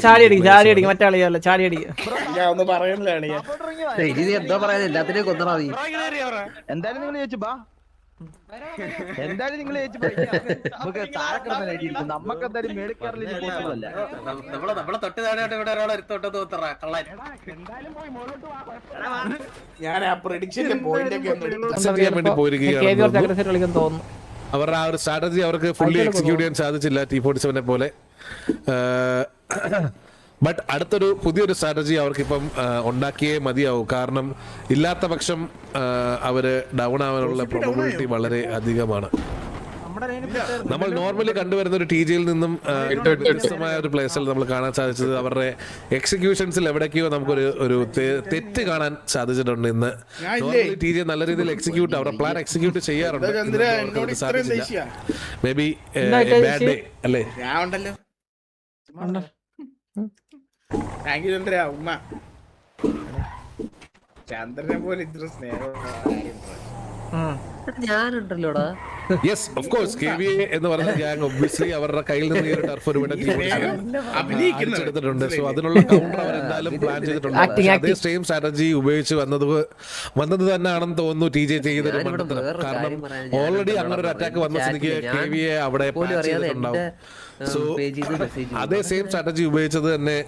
ചാടി അടിക്കും മറ്റേ ആളിയല്ല ചാടി അടിക്കും. ഞാൻ ഒന്ന് പറയണില്ലാണ് എന്താ പറയാ എല്ലാത്തിനെയും കൊന്നടാ നീ. എന്തായാലും നിങ്ങൾ ചോദിച്ചു ബാ, എന്തായാലും നിങ്ങൾ ചോദിച്ചു നമുക്ക് താഴെ കിടന്ന അടിയിരിക്കും. നമുക്ക് എന്തായാലും മേടിക്കാറില്ല. നമ്മളെ തൊട്ട് താഴെ ഇവിടെ ഒരാളെ തൊട്ടത് തോത്തറ കള്ളൻ. ഞാൻ ആ പ്രഡിക്ഷന്റെ പോയിന്റ് ഒക്കെ കളിക്കാൻ തോന്നുന്നു. അവരുടെ ആ ഒരു സ്ട്രാറ്റജി അവർക്ക് ഫുള്ളി എക്സിക്യൂട്ട് ചെയ്യാൻ സാധിച്ചില്ല T47 പോലെ. ബട്ട് അടുത്തൊരു പുതിയൊരു സ്ട്രാറ്റജി അവർക്കിപ്പം ഉണ്ടാക്കിയേ മതിയാവും. കാരണം ഇല്ലാത്ത പക്ഷം അവര് ഡൗൺ ആവാനുള്ള പ്രോബബിലിറ്റി വളരെ അധികമാണ്. നമ്മൾ നോർമലി കണ്ടുവരുന്ന ഒരു TJ യിൽ നിന്നും വ്യത്യസ്തമായ ഒരു പ്ലേസിൽ നമ്മൾ കാണാൻ സാധിച്ചത് അവരുടെ എക്സിക്യൂഷൻസിൽ എവിടേക്കോ നമുക്കൊരു തെറ്റ് കാണാൻ സാധിച്ചിട്ടുണ്ട്. ഇന്ന് നോർമലി TJ നല്ല രീതിയിൽ എക്സിക്യൂട്ട് അവരുടെ പ്ലാൻ എക്സിക്യൂട്ട് ചെയ്യാറുണ്ട്. മേ ബി ബാഡ് ഡേ അല്ലേ? ഞാൻ ഉണ്ടല്ലോ. Thank you Chandra. ഉമ്മ ചന്ദ്രനെ പോലെ ഇത്ര സ്നേഹം ഞാനുണ്ടല്ലോടാ. യെസ് ഓഫ് കോഴ്സ് KVA എന്ന് പറയുന്ന ഗ്യാങ് ഒബ്വിയസ്ലി അവരുടെ കയ്യിൽ നിന്ന് ഈ ഒരു ടർഫ് ഒരു അഭിനയിച്ചെടുത്തിട്ടുണ്ട്. സോ അതിനുള്ള കൗണ്ടർ അവർ എന്തായാലും പ്ലാൻ ചെയ്തിട്ടുണ്ട്. അതേ സെയിം സ്ട്രാറ്റജി ഉപയോഗിച്ച് വന്നത് തന്നെയാണെന്ന് തോന്നുന്നു TJ ചെയ്തൊരു മണ്ടത്തരം. കാരണം ഓൾറെഡി അങ്ങനെ ഒരു അറ്റാക്ക് വന്ന സ്ഥിതിക്ക് KVA അവിടെ ചെയ്തിട്ടുണ്ടാവും. സോ അതേ സെയിം സ്ട്രാറ്റജി ഉപയോഗിച്ചത് തന്നെ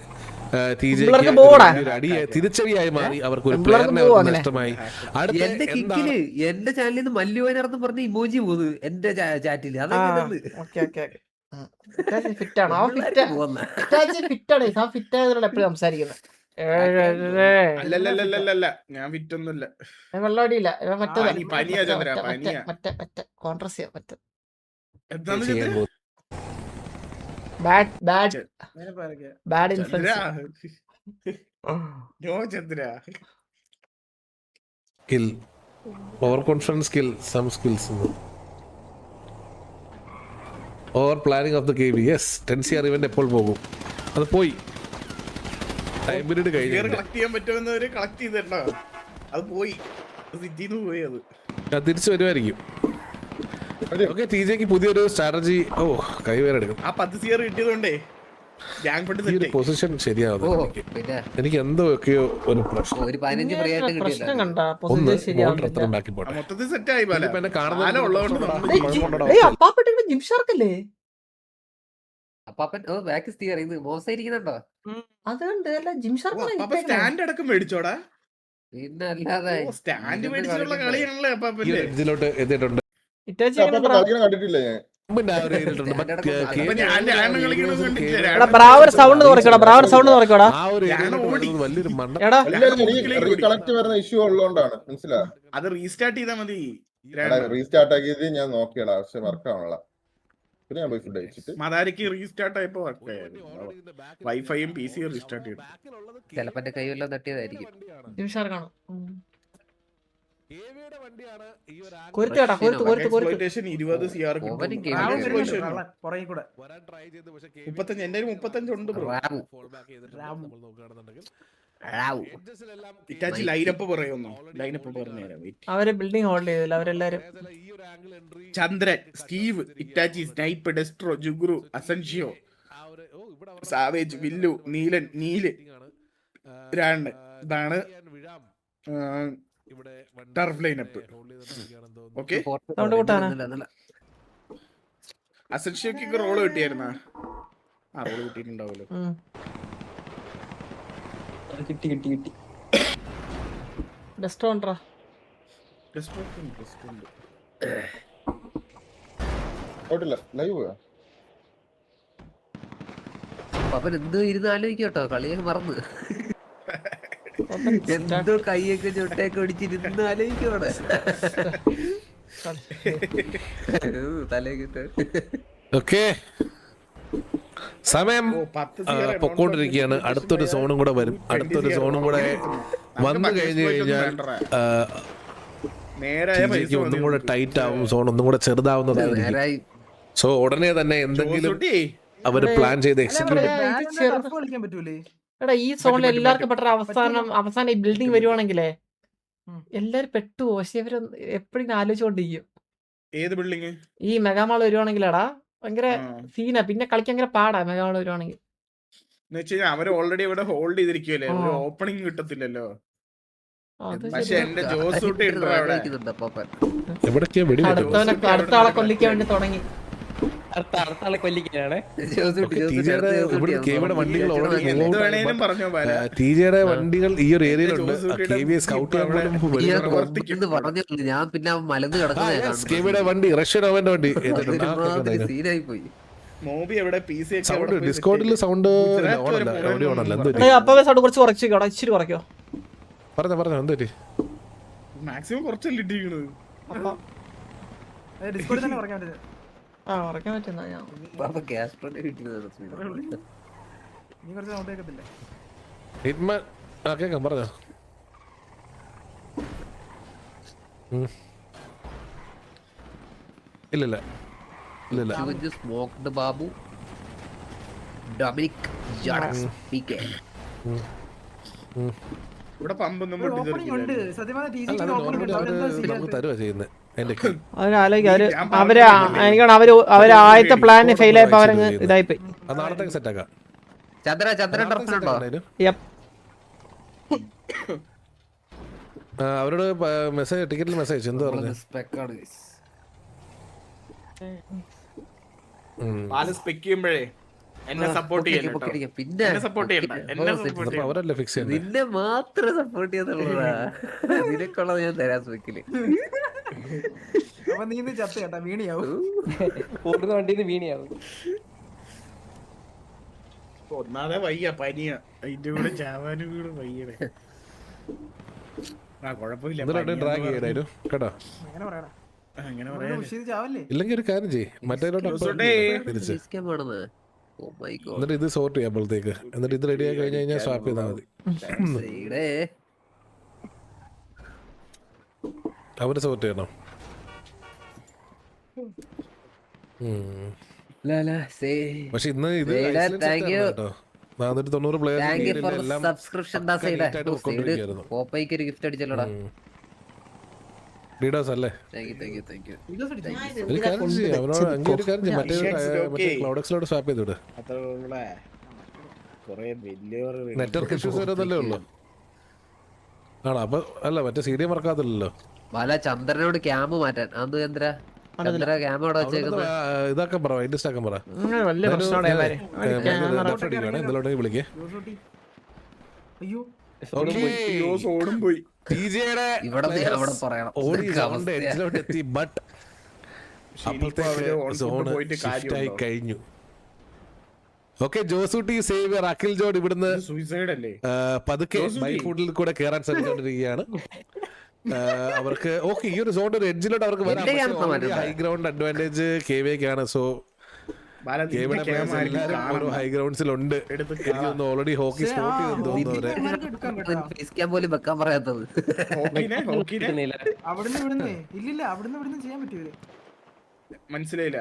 തിരിച്ചടിയായി മാറി. അവർക്ക് ഒരു പ്ലെയറിനെ നഷ്ടമായി. എന്റെ ചാനലിൽ നിന്ന് മല്ലുവനർന്ന് പറഞ്ഞ ഇമോജി പോകുന്നു എന്റെ ചാറ്റില്. ഞാൻ ഫിറ്റൊന്നുമില്ല. വെള്ളടിയില്ല bad influence. Over confidence skill some skills over planning of the KV. Yes 10CR event എപ്പോൾ പോകും? അത് പോയി. ടൈം പീരീഡ് കഴിഞ്ഞു. കളക്ട് ചെയ്യാൻ പറ്റുമെന്നവര് കളക്ട് ചെയ്തിട്ടുണ്ടോ? അത് പോയി. സിറ്റിന്ന് പോയി. അത് തിരിച്ചു വരുമായിരിക്കും. ഓക്കെ TJക്ക് പുതിയൊരു സ്ട്രാറ്റജി. കൈവേറെടുക്കും. ആ 10 CR കിട്ടിയതുകൊണ്ടേ പൊസിഷൻ ശരിയാവുന്നു. എനിക്ക് എന്തൊക്കെയോ ഒരു പ്രശ്നം കണ്ട മൊത്തത്തിൽ സെറ്റ് ആയി. ജിംഷാർക്കല്ലേ അപ്പാപ്പൻ ബാക്ക് സ്റ്റിയർ ഇത് മോശമായിരിക്കുന്നുണ്ടോ? അതുകൊണ്ട് അല്ല ജിംഷാർക്ക് സ്റ്റാൻഡ് അടക്കം മേടിച്ചോടാ. പിന്നെ അല്ലാതെ സ്റ്റാൻഡ് മേടിച്ചിട്ടുള്ള കളിയാണല്ലേ അപ്പാപ്പന്റെ. ഇതിലോട്ട് എത്തിയിട്ടുണ്ട്. ബ്രാവർ സൗണ്ട് കുറയ്ക്കടാ. ബ്രാവർ സൗണ്ട് കുറയ്ക്കടാ. വലിയൊരു ഇഷ്യൂ ഉള്ളതുകൊണ്ടാണ്. മനസ്സിലായോ? അത് റീസ്റ്റാർട്ട് ചെയ്താൽ മതി. റീസ്റ്റാർട്ട് ആക്കിയത് ഞാൻ നോക്കിയടാ. പക്ഷെ വർക്ക് ആവണല്ല. പിന്നെ ഞാൻ പോയി ഫുഡ് കഴിച്ചിട്ട് മദാരിക്ക് റീസ്റ്റാർട്ട് ആയപ്പോ വൈഫൈയും PC റീസ്റ്റാർട്ട് ചെയ്തു. ചിലപ്പോ എന്റെ കൈവല്ലോ തട്ടിയതായിരിക്കും. എന്റെ 35 ഉണ്ട് ബ്രോ. ഇറ്റാച്ചി ലൈനപ്പ് പറയുന്നു. ലൈനപ്പ് പറഞ്ഞുതരാം. അവര് ബിൽഡിംഗ് ഹോൾഡ് ചെയ്തില്ല. അവരെല്ലാരും Chandran, Steve, Itachi, Snipe, Destro, ജുഗ്രു, അസൻഷിയോ, സാവേജ്, വില്ലു, നീലൻ, നീല്, രാണ്. ഇതാണ് ടർഫ് ലൈനപ്പ്. ഓക്കെ, അസൻഷിയോക്ക് റോള് കിട്ടിയായിരുന്നാ? റോള് കിട്ടിയിട്ടുണ്ടാവല്ലോ. കിട്ടി ഡെസ്ട്രോണ്ടാ. അപ്പൻ എന്തോ ഇരുന്ന് ആലോചിക്കട്ടോ. കളിയൊക്കെ മറന്ന് എന്തോ കൈയൊക്കെ ചൊട്ടയൊക്കെ ഒടിച്ചിരുന്ന് ആലോചിക്കോടെ തലയൊക്കെ. ഓക്കെ, സമയം പൊക്കോണ്ടിരിക്കുകയാണ്. അടുത്തൊരു സോണും കൂടെ വരും. അടുത്തൊരു സോണും കൂടെ വന്നു കഴിഞ്ഞു കഴിഞ്ഞാൽ ഒന്നും കൂടെ ടൈറ്റ് ആവും. സോൺ ഒന്നും കൂടെ ചെറുതാവുന്നതായിരിക്കും. സോ ഉടനെ തന്നെ എന്തെങ്കിലും അവര് പ്ലാൻ ചെയ്ത് എക്സിക്യൂട്ട്. എടാ ഈ സോണിൽ എല്ലാവർക്കും പെട്ട അവസാനം ഈ ബിൽഡിംഗ് വരുവാണെങ്കിലേ എല്ലാരും പെട്ടുപോ. പക്ഷെ ഇവര് എപ്പോഴും ആലോചിച്ചോണ്ടിരിക്കും. ഏത് ബിൽഡിംഗ്? ഈ മെഗാമാൾ വരുവാണെങ്കിലടാ ഭയങ്കര സീനാ. പിന്നെ കളിക്കാൻ ഭയങ്കര പാടാ മെഗാമാൾ വരുവാണെങ്കിൽ. എന്ന് വെച്ച് കഴിഞ്ഞാൽ അവര് ഓൾറെഡി ഇവിടെ ഹോൾഡ് ചെയ്തിരിക്കുവല്ലേ, ഒരു ഓപ്പണിംഗ് കിട്ടത്തില്ലല്ലോ. അത് പക്ഷെ ശരിയാ. എന്റെ ജോസൂട്ടി ഉണ്ടോ അവിടെ? എവിടൊക്കെയാ വെടി വെക്കുന്നത്? അടുത്ത ആളെ കൊല്ലിക്കാൻ വേണ്ടി തുടങ്ങി. അടുത്താളെ കൊല്ലിക്കാനാണ്. ഇവിടെ കേവിയുടെ വണ്ടികൾ ഓൾറെഡി എന്ത് വേണേലും പറഞ്ഞോ ബാല. ടിജെയുടെ വണ്ടികൾ ഈ ഒരു ഏരിയയിലുണ്ട്. KVA സ്കൗട്ട് ചെയ്യാൻ പോലും പറഞ്ഞില്ല, ഞാൻ പിന്നെ മലന്ന് കേവിയുടെ വണ്ടി റഷ്യൻ അവന്റെ വണ്ടി സീനായി പോയി. മോബി എവിടെ PC ഒക്കെ സൗണ്ട് എവിടെ പോയി ഡിസ്കോഡിൽ set സൗണ്ട് ഗുജറാത്ത് വരെ ഓണല്ല പോകാൻ എവിടെ ഓണല്ല തോന്നുന്നു. എന്തോ അപ്പവേ സൗണ്ട് കുറച്ച് കുറച്ചോ, ഇച്ചിരി കുറയ്ക്കോ. പറഞ്ഞോ എന്തോ പറ്റി? മാക്സിമം കുറച്ചല്ലേ ഇട്ടിരിക്കണത്. അപ്പൊ ഡിസ്കോഡിൽ തന്നെ പറയാൻ പറ്റില്ല. കുറയ്ക്കാൻ പറ്റുന്ന ഞാൻ നീ കുറച്ച് സൗണ്ട് കേൾക്കത്തില്ലേ? ഹിറ്റ്മാൻ കേക്കാം പറഞ്ഞോ. ഇല്ലില്ല ഇല്ലില്ല. Smoked Babu Dominic Jones PK. ഇവിടെ പമ്പൊന്നും ഒരു ഓപ്പണിംഗ് ഉണ്ട്. സത്യം പറഞ്ഞാൽ അല്ല TCK അത് ഓപ്പണിംഗ് ഉണ്ട്. നോർമലി അവരെന്താ അവര് നമുക്ക് ചെയ്യാത്തത്? തരുവാ ചെയ്യുന്നത് അതിന്റെ അവര് എനിക്കാണ് അവര് ആദ്യത്തെ പ്ലാൻ ഫെയിൽ ആയപ്പോ അവരങ്ങ് ഇതായിപ്പോയി. അത് നാളത്തേക്ക് സെറ്റ് ആക്കാം. ചന്ദ്ര ഡ്രസ്സിലുണ്ടോ? Yep. അവരോട് മെസ്സേജ് ടിക്കറ്റിൽ മെസ്സേജ് എന്താ പറഞ്ഞു? ബാല സ്പെക്ക് ചെയ്യുമ്പോഴേ എന്നെ സപ്പോർട്ട് ചെയ്യണം. പിന്നെ എന്നെ സപ്പോർട്ട് ചെയ്യണം. എന്നെ സപ്പോർട്ട് അപ്പൊ അവരല്ലേ ഫിക്സ് ചെയ്യുന്നത്? നിന്നെ മാത്രം സപ്പോർട്ട് ചെയ്യാന്നുള്ളതാ. നിനക്കുള്ളത് ഞാൻ തരാൻ സ്പെക്കില്. അപ്പൊ നീ ഇന്ന് ചത്ത കേട്ടാ, വീണിയാവും. ഓടുന്ന വണ്ടിന്ന് വീണിയാവും. ഒന്നാതെ വയ്യ പനിയ, അതിന്റെ കൂടെ ചാവാനും കൂടെ വയ്യേ. ആ കുഴപ്പമില്ല, ഡ്രാഗ് ചെയ്യണായിരുന്നു കേട്ടോ. അങ്ങനെ പറയണ അങ്ങനെ പുഷ് പറയാൻ. ചെയ്ത് ചാവല്ലേ? ഇല്ലെങ്കിൽ ഒരു കാര്യം ചെയ്യ്, മറ്റേലോട്ട് തിരിച്ച് എന്നിട്ട് ഇത് സോർട്ട് ചെയ്യാമ്പോഴത്തേക്ക്, എന്നിട്ട് ഇത് റെഡി ആയി കഴിഞ്ഞ് കഴിഞ്ഞാൽ സ്വാപ്പ് ചെയ്താൽ മതി. അവര് സോർട്ട് ചെയ്യണം. പക്ഷെ ഇന്ന് ഇത് കേട്ടോ 490 പ്ലേയേഴ്സ് എല്ലാം ഗിഫ്റ്റ് അടിച്ചല്ലോടാ. ലീഡേഴ്സ് അല്ലേ? വീഡിയോസ് അടിച്ചു. ഒരു കാര്യം ചെയ്യ്, അവനോട് അഞ്ച് ഒരു കാര്യം ചെയ്യ്, മറ്റേ ക്ലൗഡെക്സിലോട് സ്വാപ്പ് ചെയ്ത് വിട്. നെറ്റ്വർക്ക് ഇഷ്യൂസ് വരുന്നല്ലേ ഉള്ളു. ആണോ? അപ്പൊ അല്ല മറ്റേ CDM മറക്കാത്തില്ലല്ലോ. ചന്ദ്രനോട് ക്യാമ്പ് മാറ്റാൻ അത് ചന്ദ്ര ക്യാമ്പ് അവിടെ വെച്ചേക്കുന്നത്. ഇതാക്കാൻ പറ, ഇൻഡസ്റ്റ് ആക്കാൻ പറ. വലിയ പ്രശ്നമാണ് എന്തെങ്കിലും വിളിക്കേ. അയ്യോ ഓടും പോയി. ഇവിടെ അവിടെ പറയണം. എത്തി ബട്ട് അപ്പോഴത്തേക്ക് കഴിഞ്ഞു. ഓക്കെ, ജോസൂട്ടി സേവിയർ അഖിൽ ജോഡ് ഇവിടുന്ന് സൂയിസൈഡ് അല്ലേ? പതുക്കെ ബൈ ഫുഡിൽ കൂടെ കയറാൻ ശ്രമിച്ചുകൊണ്ടിരിക്കുകയാണ്. അവർക്ക് ഓക്കെ ഈ ഒരു സോൺ ഒരു എഡ്ജിലോട്ട് അവർക്ക് വരാം. ഹൈ ഗ്രൗണ്ട് അഡ്വാൻറ്റേജ് KVAക്കാണ്. സോ ഓരോ ഹൈ ഗ്രൗണ്ട്സിലുണ്ട്. എനിക്ക് ഓൾറെഡി ഹോക്കി സ്പോട്ട് ചെയ്തെന്ന് തോന്നുന്നു. പോലും വെക്കാൻ പറയാത്തത്. അവിടുന്ന് ഇവിടുന്ന് ഇല്ലില്ല, അവിടുന്ന് ഇവിടുന്ന് ചെയ്യാൻ പറ്റൂലേ? മനസ്സിലായില്ല.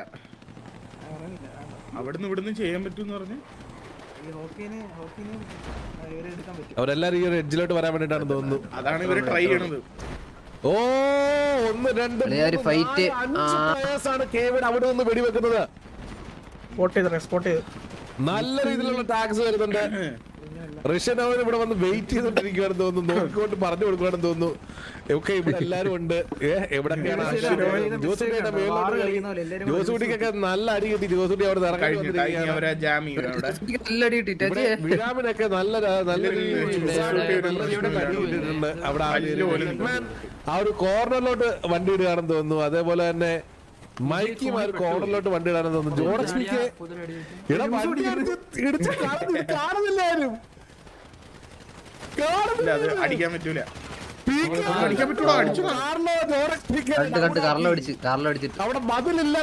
അവിടുന്ന് ഇവിടുന്ന് ചെയ്യാൻ പറ്റും പറഞ്ഞു. ഈ ഹോക്കിനെ ഇവരെ എടുക്കാൻ പറ്റും. അവരെല്ലാരും ഈ ഒരു എഡ്ജിലോട്ട് വരാൻ വേണ്ടിട്ടാണ് തോന്നുന്നു. അതാണ് ഇവര് ട്രൈ ചെയ്യണത്. ഓ 1 2 ഫൈറ്റ് ആണ് കേവിഡ് അവിടെ നിന്ന് വെടിവെക്കുന്നത്. സ്പോട്ട് ചെയ്ത് നല്ല രീതിയിലുള്ള ടാക്സ് വരുന്നുണ്ട്. റഷ്യൻ അവൻ ഇവിടെ വന്ന് വെയിറ്റ് ചെയ്തോണ്ടിരിക്കുവാണെന്ന് തോന്നുന്നു, നോക്കിക്കൊണ്ട് പറഞ്ഞു കൊടുക്കുവാണെന്ന് തോന്നുന്നു. ഒക്കെ ഇവിടെ എല്ലാരും ഉണ്ട്. എവിടൊക്കെയാണ് ജോസൂട്ടിയുടെ മേലോട്ട്? ജോസൂട്ടിക്കൊക്കെ നല്ല അടി കിട്ടി. ജോസൂട്ടി അവിടെ ഇറങ്ങി വിരാമിനൊക്കെ നല്ല രീതിയിലുള്ള അടി കിട്ടിയിട്ടുണ്ട്. അവിടെ ആ ഒരു കോർണറിലോട്ട് വണ്ടി ഇടുകയാണെന്ന് തോന്നുന്നു. അതേപോലെ തന്നെ മൈക്കിമാർ കോർണറിലോട്ട് വണ്ടി ഇടാനെന്ന് തോന്നുന്നു. ജോർജ് കാണുന്നില്ലാരും. അടിക്കാൻ പറ്റൂല. അവിടെ മതിലില്ല.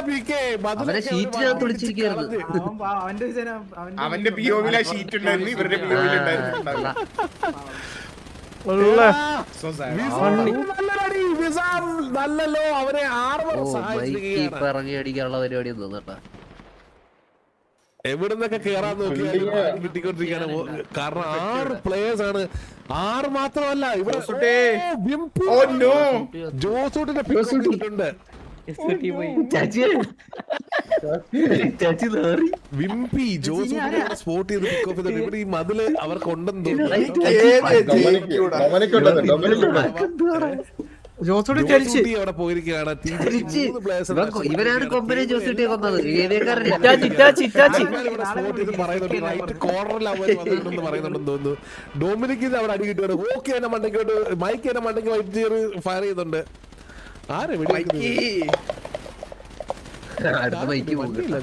അവന്റെ POV ഷീറ്റ് ഉണ്ടായിരുന്നു, ഇവരുടെ POV ഉണ്ടായിരുന്നു. നല്ലല്ലോ. അവരെ ഇറങ്ങി അടിക്കാനുള്ള പരിപാടി തോന്നട്ടാ. എവിടുന്നൊക്കെ കേറാൻ നോക്കിയാലും കിട്ടിക്കൊണ്ടിരിക്കുകയാണ്. കാരണം 6 പ്ലേയേഴ്സ് ആണ്. 6 മാത്രമല്ല ഇവിടെ ജോസൂട്ടിന്റെ പിക്കുണ്ട്. എസ്യൂട്ടി പോയി. ചാച്ചി നാറി. വിംപി ജോസ് സ്പോട്ട് ചെയ്ത് പിക്ക് ഓഫ് ചെയ്തിട്ട് ഇവിടെ ഈ മതില് അവർക്ക് ഉണ്ടെന്ന് ജോസൂട്ടി ചലിച്ച് അവിടെ പോയിരിക്കുകയാണ്. ഇവനാണ് കൊമ്പനെ ജോസിട്ടിയെ കൊന്നത്. സ്പോട്ട് ചെയ്ത് പറയുന്നുണ്ട് റൈറ്റ് കോർണറിൽ അവർ വന്നിട്ടുണ്ടെന്ന് പറയുന്നുണ്ടെന്ന് തോന്നുന്നു. ഡൊമിനിക്കിന് അവിടെ അടി കിട്ടുകയാണ്. ഓക്കെ എന്നെ മണ്ടയ്ക്കോട്ട് മൈക്ക് എന്നെ മണ്ടയ്ക്ക് വൈറ്റ് ചെയ്ത് ഫയർ ചെയ്യുന്നുണ്ട്. ആരെ അടുത്ത ബൈക്ക് പോകുന്നില്ല.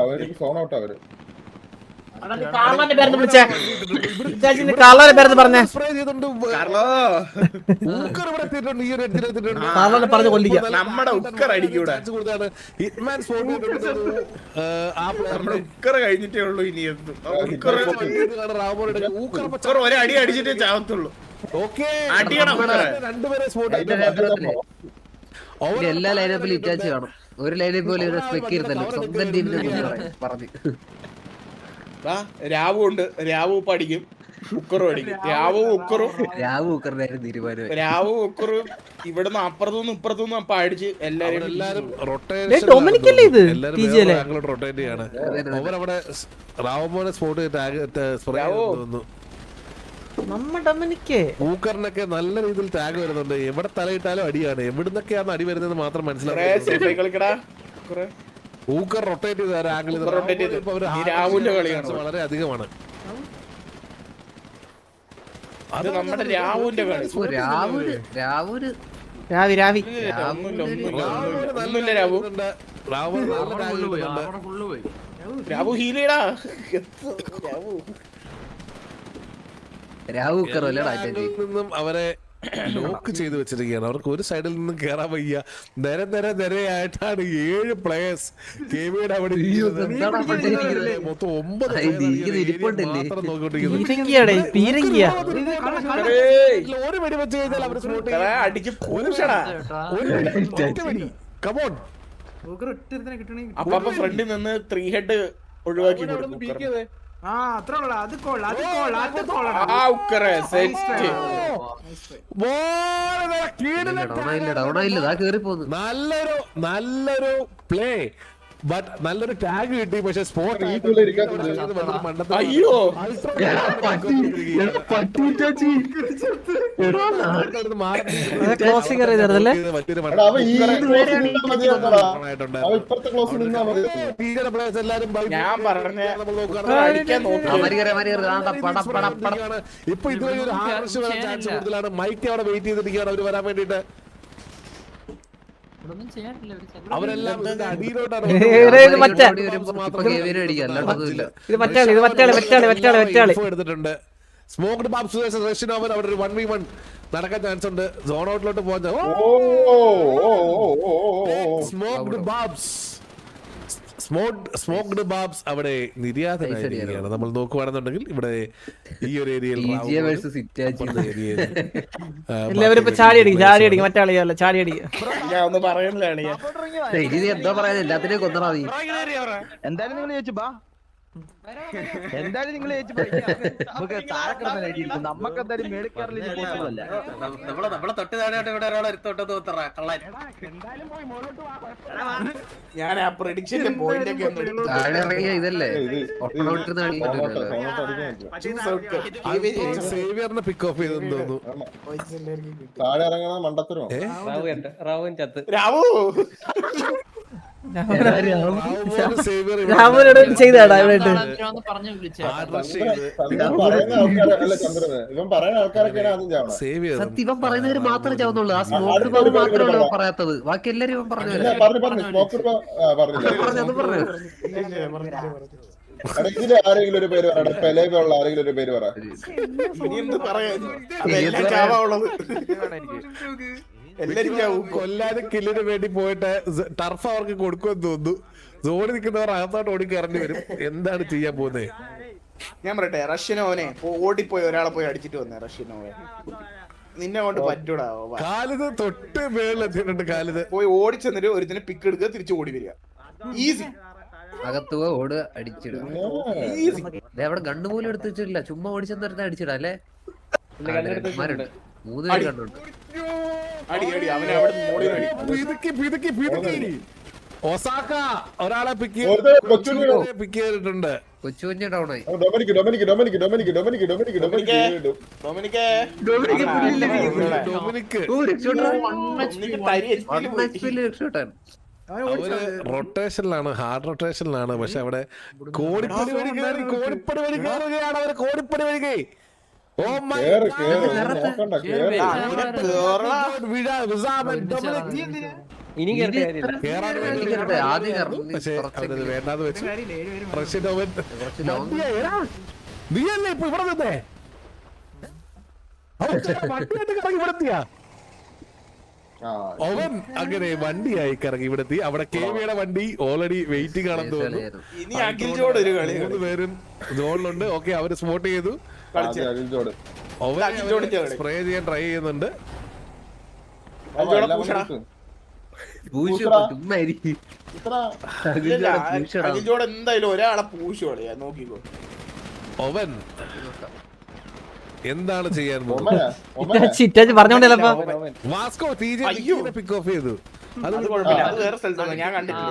അവര് സോൺ ഔട്ട് അവര് കാർലോന്റെ പേരെന്ന് വിളിച്ചേ. കാർലോന്റെ പേരെന്ന് പറഞ്ഞേ. സ്പ്രേ ചെയ്തിട്ടുണ്ട്. ഊക്കർ ഇവിടെ എത്തിയിട്ടുണ്ട്. ഈ ഒരു എത്തിയിട്ടുണ്ട്. കാർലോനെ പറഞ്ഞ് കൊല്ലിക്കാം. നമ്മുടെ ഉക്കർ അടിക്കൂടെ ഹിറ്റ്മാൻ സ്പോട്ട് ചെയ്തിട്ടുണ്ട്. ആ നമ്മുടെ ഉക്കർ കഴിഞ്ഞിട്ടേ ഉള്ളൂ. ഇനി എന്തും ഉക്കർ ഊക്കർ ഒരടി അടിച്ചിട്ടേ ചാവത്തുള്ളൂ. ഓക്കെ അടിയണം രണ്ടുപേരെ സ്പോട്ട് എല്ലാ ലൈനപ്പിലും ഇറ്റാച്ച് കാണും. ഒരു ലൈനിൽ പോലും ഇവരെ സ്പെക്ക് ചെയ്തല്ലോ. സ്വന്തം ടീമിനെ പറഞ്ഞു. രാവു ഉണ്ട്. രാവു ഇപ്പൊ അടിക്കും. ഉക്കറും അടിക്കും. രാവു ഉക്കറിനായിരുന്നു തീരുമാനം. രാവു ഉക്കറും ഇവിടുന്ന് അപ്പുറത്തുനിന്ന് ഇപ്പുറത്തുനിന്ന് അപ്പൊ അടിച്ച് എല്ലാരും ഡൊമിനിക്കല്ലേ ഇത് ടിജിയിലെ റൊട്ടേറ്റ് ചെയ്യാണ്. അവരവിടെ റാവുമോനെ സ്പോട്ട് സ്പ്രേ തോന്നുന്നു. നമ്മ ഡൊമിനിക്കേ ഊക്കറിനൊക്കെ നല്ല രീതിയിൽ ടാഗ് വരുന്നുണ്ട്. എവിടെ തലയിട്ടാലും അടിയാണ്. എവിടുന്നൊക്കെയാണ് അടി വരുന്നത് മാത്രം മനസ്സിലാക്കി. ഊക്കർ റൊട്ടേറ്റ് ചെയ്ത ആംഗിൾ വളരെ അധികമാണ്. അത് നമ്മുടെ രാവുവിന്റെ കളി. രാവി ഒന്നുമില്ല രാവു. രാവു ഹീലടാ. നിന്നും അവരെ ലോക്ക് ചെയ്ത് വെച്ചിരിക്കുകയാണ്. അവർക്ക് ഒരു സൈഡിൽ നിന്നും കേറാൻ വയ്യ. നിരയായിട്ടാണ് 7 പ്ലേയേഴ്സ് KVയുടെ അവിടെ മൊത്തം 9 മാത്രം നോക്കിക്കൊണ്ടിരിക്കുന്നത്. ഒരു വെടി വെച്ച് കഴിഞ്ഞാൽ അവർ അടിച്ച് പൂഷടാ. കമോൺ അപ്പൊ ഫ്രണ്ടിൽ നിന്ന് 3 ഹെഡ് ഒഴിവാക്കി കൊടുക്കും. നല്ലൊരു പ്ലേ. ബട്ട് നല്ലൊരു ടാഗ് കിട്ടി. പക്ഷെ സ്പോട്ട് അയ്യോ ക്ലോസിംഗ് അറിയാതല്ലേ. ഞാൻ പറഞ്ഞ ഇപ്പൊ ഇതുവരെ ഒരു ചാൻസ് കൂടുതലാണ്. മൈക്ക് അവിടെ വെയിറ്റ് ചെയ്തിരിക്കുകയാണ് അവര് വരാൻ വേണ്ടിട്ട്. അവരെല്ലാം എടുത്തിട്ടുണ്ട്. സ്മോക്ഡ് ബാബ്സ് റഷ്യൻ ഓവർ അവിടെ ഒരു 1v1 നടക്കാൻ ചാൻസ് ഉണ്ട്. സോൺ ഔട്ടിലോട്ട് പോകാൻ സ്മോക്ഡ് ബാബ്സ് അവിടെ നിര്യാതനായിരിക്കുകയാണ്. നമ്മൾ നോക്കുകയാണെന്നുണ്ടെങ്കിൽ ഇവിടെ ഈ ഒരു ഏരിയയിൽ എല്ലാവരും ഇപ്പൊ ചാടി അടിക്കും. മറ്റാളിയല്ല ചാടി അടിക്കും. ഞാൻ ഒന്ന് പറയുന്നില്ലാണ്. എന്താ പറയാ എല്ലാത്തിനെയും കൊന്നടാ നീ. എന്തായാലും നിങ്ങൾ ചോദിച്ചു ബാ. എന്തായാലും നിങ്ങൾ നമുക്ക് താഴെ കിടന്ന് അടിയിരിക്കും. നമുക്ക് എന്തായാലും മേടിക്കാറില്ല. ഞാൻ ആ പ്രഡിക്ഷന്റെ പോയിന്റ് ഒക്കെ ഇതല്ലേ സേവിയറിനെ പിക്ക് ഓഫ് ചെയ്തെന്ന് തോന്നുന്നു. താഴെ ഇറങ്ങണ മണ്ടത്തരോ. റാവുൻ ചത്ത്. രാവു രാമനോട് ചെയ്താടാ ഇവനായിട്ട്. ഇവൻ പറയുന്ന ആൾക്കാരൊക്കെയാണ് ആദ്യം ചാവണം. സത്യം ഇവൻ പറയുന്നവര് മാത്രമേ ചാവുന്നുള്ളൂ. ആ സ്മോക്ക് ബാബ് മാത്രമല്ല പറയാത്തത്. ബാക്കി എല്ലാരും ഇവൻ പറഞ്ഞു. ഇതില് ആരെങ്കിലും ഒരു പേര് പറ. പെലേബുള്ള ആരെങ്കിലും ഒരു പേര് പറ. കൊല്ലാനും കില്ലിന് വേണ്ടി പോയിട്ട് ടർഫ് അവർക്ക് കൊടുക്കുമെന്ന് തോന്നുന്നു. സോണി നിൽക്കുന്നവർ അകത്തോട്ട് ഓടി കയറേണ്ടി വരും. എന്താണ് ചെയ്യാൻ പോകുന്നത്? ഞാൻ പറയട്ടെ, റഷ്യനോനെ ഓടിപ്പോയി ഒരാളെ പോയി അടിച്ചിട്ട് വന്നേ. റഷ്യനോനെ നിന്നെ കൊണ്ട് പറ്റൂടാ. കാലിത് തൊട്ട് മേളിലെത്തിയിട്ടുണ്ട്. കാലിത് പോയി ഓടിച്ചെന്നിട്ട് ഒരുത്തിനെ പിക്ക് എടുക്കുക, തിരിച്ചു ഓടി വരിക. ഈസി. അകത്ത് ഓട് അടിച്ചിടും. അവിടെ ഗണ്ണ് പോലും എടുത്ത് വെച്ചിട്ടില്ല. ചുമ്മാ ഓടിച്ചെന്നിരുന്ന അടിച്ചിടാ അല്ലേ. 3 പേര് കണ്ടുണ്ട്. അടി അടി അവനെ അവിടെ മോളിൽ അടി. പിതുക്കി. ഒസാക്ക ഒരാളെ പിക്ക് ഒരുത്തനെ കൊച്ചുണ്ണിയുടെ പിക്ക് ചെയ്തിട്ടുണ്ട്. കൊച്ചുകുഞ്ഞ് ഡൗൺ ആയി. ഡൊമിനിക് ഡൊമിനിക്കേ. ഡൊമിനിക്ക് ഓ, രക്ഷപ്പെട്ടോ. ഒന്നിക്ക് തരി HP ല് പോയി. HP ല് രക്ഷപ്പെട്ടാൻ. അവര് റൊട്ടേഷനിലാണ്, ഹാർഡ് റൊട്ടേഷനിലാണ്. പക്ഷെ അവിടെ കോടിപ്പടി വഴി കയറുകയാണ് അവര്. കോടിപ്പടി വഴി കയറി. ഓ മൈ കേറ് ഗോഡ്. നോക്കണ്ട കേറ് ആ, അങ്ങനെ കേറടാ. ഇനി കേറിയ കാര്യമില്ല. കേറാൻ ആദ്യം വേണ്ടി കയറട്ടെ, ആദ്യം കയറണം. പക്ഷെ അവരത് വേണ്ടാന്ന് വെച്ചു. കാര്യമില്ല 7 പേര് റഷ്യൻ ഓവൻ കുറച്ച് long. നീയല്ലേ ഇപ്പൊ ഇവിടെ നിന്നേ? വണ്ടിയായിട്ട് കറങ്ങി ഇവിടെത്തിയാ ആ അവൻ. അങ്ങനെ വണ്ടിയായി കറങ്ങി ഇവിടെത്തി. അവിടെ KV-യുടെ വണ്ടി ഓൾറെഡി വെയിറ്റിംഗ് ആണെന്ന് തോന്നുന്നു. ഇനി അഖിൽജോട് ഒരു കളി കളി. 3 പേരും സോണിലുണ്ട്. ഓക്കെ, അവര് സ്പോട്ട് ചെയ്തു. കളിച്ച്. അഖിൽജോട് സ്പ്രേ ചെയ്യാൻ ട്രൈ ചെയ്യുന്നുണ്ട്. അഖിൽജോടെ പൂശടാ. പൂശ് ചുമ്മാ ഇരിക്ക്. ഇത്ര ഇല്ല, പൂശടാ. അഖിൽജോട് എന്തായാലും ഒരാളെ പൂശ് കളിയാ. നോക്കിക്കോ. അവൻ എന്താണ് ചെയ്യാൻ പോകുന്നത്? ഒമന ചിറ്റാച്ച് പറഞ്ഞോണ്ടല്ലോ വാസ്കോ അയ്യോ. പിക്ക് ഓഫ് ചെയ്തു. അത് കുഴപ്പമില്ല, അത് വേറെ സ്ഥലത്താണ്, ഞാൻ കണ്ടിട്ടില്ല.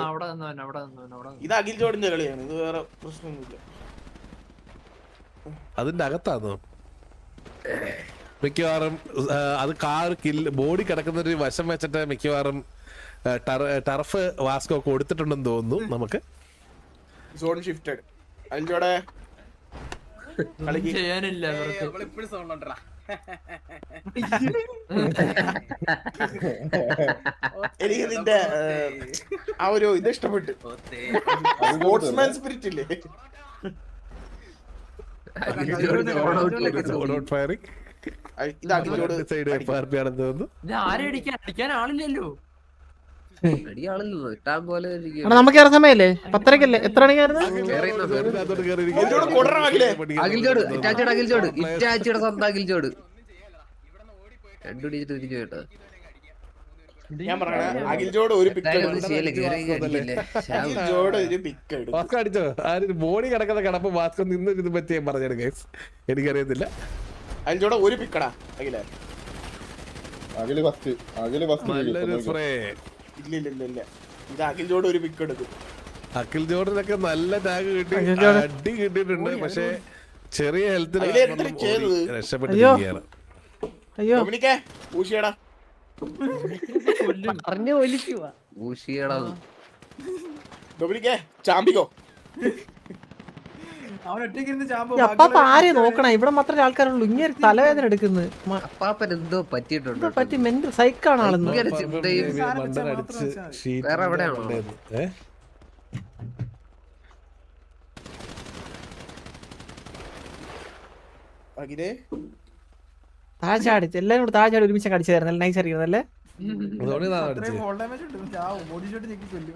ഇത് അഖിൽജോടിന്റെ കളിയാണ്, ഇത് വേറെ പ്രശ്നമൊന്നുമില്ല. അതിന്റെ അകത്താണോ മിക്കവാറും? അത് കാർ കില്ല് ബോഡി കിടക്കുന്ന ഒരു വശം വെച്ചിട്ട് മിക്കവാറും ടർഫ് വാസ്കോ കൊടുത്തിട്ടുണ്ടെന്ന് തോന്നുന്നു. നമുക്ക് സോൺ ഷിഫ്റ്റഡ്. അഖിൽജോടെ കളിക്ക്. എനിക്ക് നിന്റെ ആ ഒരു ഇത് ഇഷ്ടപ്പെട്ടു. സ്പോർട്സ്മാൻ സ്പിരിറ്റ് ഇല്ലേ? ഫയറിംഗ് ഇത് അഖിൽജോട് സൈഡ് FRP ആണെന്ന് തോന്നുന്നു. അടിക്കാൻ ആളില്ലല്ലോ. അടിയാളല്ലോ ഇട്ടാൻ പോലെ ഇരിക്കും. നമുക്ക് കയറാൻ സമയല്ലേ? 10:30 എത്ര മണിക്കായിരുന്നു? അതിനകത്തോട്ട് കയറിയിരിക്കുന്നു. അഖിൽജോട് കൊടറ അഖിലേ. അഖിൽജോട് ഇറ്റാച്ചിയുടെ അഖിൽജോട് ഇറ്റാച്ചിയുടെ സ്വന്തം അഖിൽജോട് രണ്ടുപിടിച്ചിട്ട് തിരിച്ചു കേട്ടോ. ഞാൻ പറയണ അഖിൽജോട് ഒരു പിക്ക് അഖിൽജോട് ഒരു പിക്ക് എടുക്കും. വാസ്കോ അടിച്ചോ? ആര് ബോഡി കിടക്കുന്ന കിടപ്പ് വാസ്കോ നിന്ന് ഇത് പറ്റി ഞാൻ പറഞ്ഞത് ഗൈസ്, എനിക്കറിയത്തില്ല. അഖിൽജോട് ഒരു പിക്കടാ അഖിലേ. അഖില് ഫസ്റ്റ് നല്ലൊരു സ്പ്രേ. ഇല്ല ഇല്ല ഇല്ല ഇല്ല, ഇത് അഖിൽജോട് ഒരു പിക്ക് എടുക്കും. അഖിൽ ജോർഡിനൊക്കെ നല്ല ടാഗ് കിട്ടി, അടി കിട്ടിയിട്ടുണ്ട്. പക്ഷെ ചെറിയ അതിലെ എത്ര ചെയ്തത്? രക്ഷപ്പെട്ടിരിക്കുകയാണ്. അയ്യോ ഡൊമിനിക്കേ പൂശിയടാ. പറഞ്ഞു ഒലിക്കുക. ഊഷിയടാ ഡൊമിനിക്കേ ചാമ്പിക്കോ. അവൻ ഒറ്റയ്ക്ക് ഇരുന്ന് ചാമ്പോ. അപ്പാപ്പ ആരെ നോക്കണം? ഇവിടെ മാത്രമേ ആൾക്കാരുള്ളൂ. ഇങ്ങനെ തലവേദന എടുക്കുന്നത് അപ്പാപ്പൻ എന്തോ പറ്റിയിട്ടുണ്ട്. പറ്റി മെന്റൽ സൈക്കാണ് ആളെന്ന്. ഭയങ്കര ചിന്തയും വേറെ എവിടെയാണോ? അഖിലേ താഴ്ചാടി എല്ലാരും കൂടെ താഴ്ചാടി ഒരുമിച്ച് കടിച്ചായിരുന്നു. നൈസ് അറിയുന്നല്ലേ? അത്രയും fall damage ഉണ്ട്. ചാവും. ബോഡി ഷോട്ട് ഞെക്കി കൊല്ലും.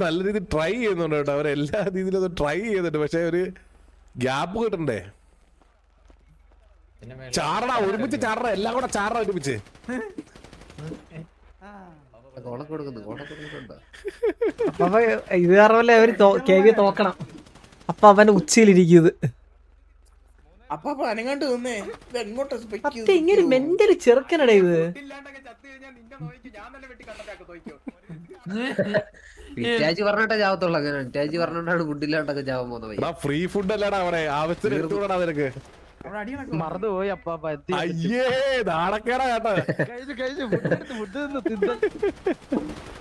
നല്ല രീതിയിൽ ട്രൈ ചെയ്യുന്നുണ്ട് കേട്ടോ. അവരെല്ലാ രീതിയിലും ട്രൈ ചെയ്യുന്നുണ്ട്. പക്ഷെ ഒരു ഗ്യാപ്പ് കിട്ടണ്ടേ? ചാറടാ, ഒരുമിച്ച് ചാറടാ, എല്ലാം കൂടെ ചാറടാ ഒരുമിച്ച്. അപ്പൊ ഇത് കാരണമല്ലേ അവര് KV തോക്കണം. അപ്പൊ അവന്റെ ഉച്ചയിലിരിക്കുന്നത്. അപ്പൊ അനങ്ങാണ്ട് നിന്നേ. ഇത് എങ്ങോട്ടാ സ്പെക്ക് അപ്പൊ ഇങ്ങനെ മെന്റലി ചെറുക്കനടേ ഇത്. ഇറ്റാച്ചി പറഞ്ഞിട്ടേ ചാവത്തുള്ളൂ. അങ്ങനെ ഇറ്റാച്ചി പറഞ്ഞിട്ടാണ് ഫുഡില്ലാണ്ടൊക്കെ ചാവാൻ പോകുന്നത്. ഫ്രീ ഫുഡ് അല്ലാടാ അവിടെ, ആവശ്യത്തിന് എടുത്തുകൂടാ നിനക്ക്. അവിടെ അടി നടക്കും. മറന്നുപോയി അപ്പാപ്പ. അയ്യേ നാണക്കേടാ കേട്ടോ. കഴിച്ചു ഫുഡ്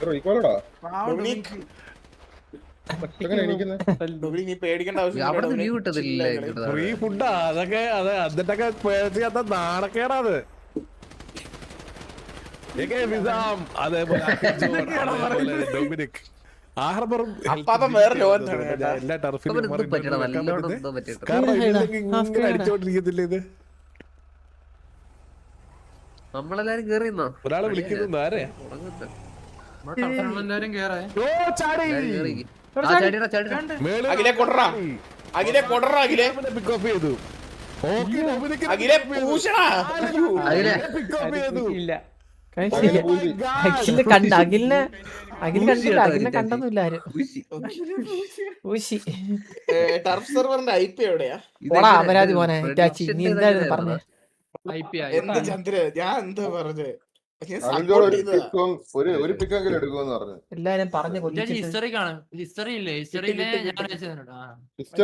റീകോളടാ പാവം ഡൊമിനിക്. എങ്ങനെ ഇരിക്കുന്നത്? ഡൊമിനിക് നീ പേടിക്കേണ്ട അവിടെ ആവശ്യമില്ല. വ്യൂ കിട്ടത്തില്ലേ? ഫ്രീ ഫുഡാ അതൊക്കെ. അത് എന്നിട്ടൊക്കെ പേടിച്ചാത്ത നാണക്കേടാ അത്. അതേപോലെ ഡൊമിനിക് ആർബറും അപ്പാപ്പൻ വേറെ ലോകത്താണ് കേട്ടാ. എല്ലാ ടർഫിലും എന്തോ പറ്റണം, നല്ലോണം എന്തോ പറ്റിയിട്ട്. കാരണം ഇങ്ങനെ അടിച്ചോണ്ടിരിക്കത്തില്ല ഇത്. നമ്മളെല്ലാരും കേറിയെന്നോ? ഒരാളെ വിളിക്കുന്നു. ആരെ? ഓ, ചാടി. മേളിൽ അഖിലെ കൊടറാ. അഖിലെ കൊടറാ. അഖിലെ പിക്ക് ഓഫ് ചെയ്തു. ഓക്കേ, ഡൊമിനിക് അഖിലെ പൂശടാ. പിക്ക് ഓഫ് ചെയ്തു. ഇല്ല. അഖിലിനെ കണ്ടില്ല. അഖിലിനെ കണ്ടൊന്നുമില്ല ആരും. ഊശി ടർഫ് സെർവറിന്റെ IP എവിടെയാ? പോടാ അപരാധി മോനെ. ഇറ്റാച്ചി നീ എന്തായിരുന്നു പറഞ്ഞേ? എന്ത് ചന്ദ്ര ഞാൻ എന്താ പറഞ്ഞത് ഞാൻ അരുൺജോട് support ഒരു ചെയ്തതാ. പിക്കും ഒരു പിക്കെങ്കിലും എടുക്കുമെന്ന് പറഞ്ഞു. എല്ലാരും പറഞ്ഞു കൊല്ലിച്ചിട്ട് ഹിസ്റ്ററി കാണും ഹിസ്റ്ററി ഇല്ലേ ഹിസ്റ്ററിയിലെ കിട്ടി, ഞാൻ കിട്ടി. അയച്ചു തന്നിട്ടുണ്ട്. ഹിസ്റ്ററി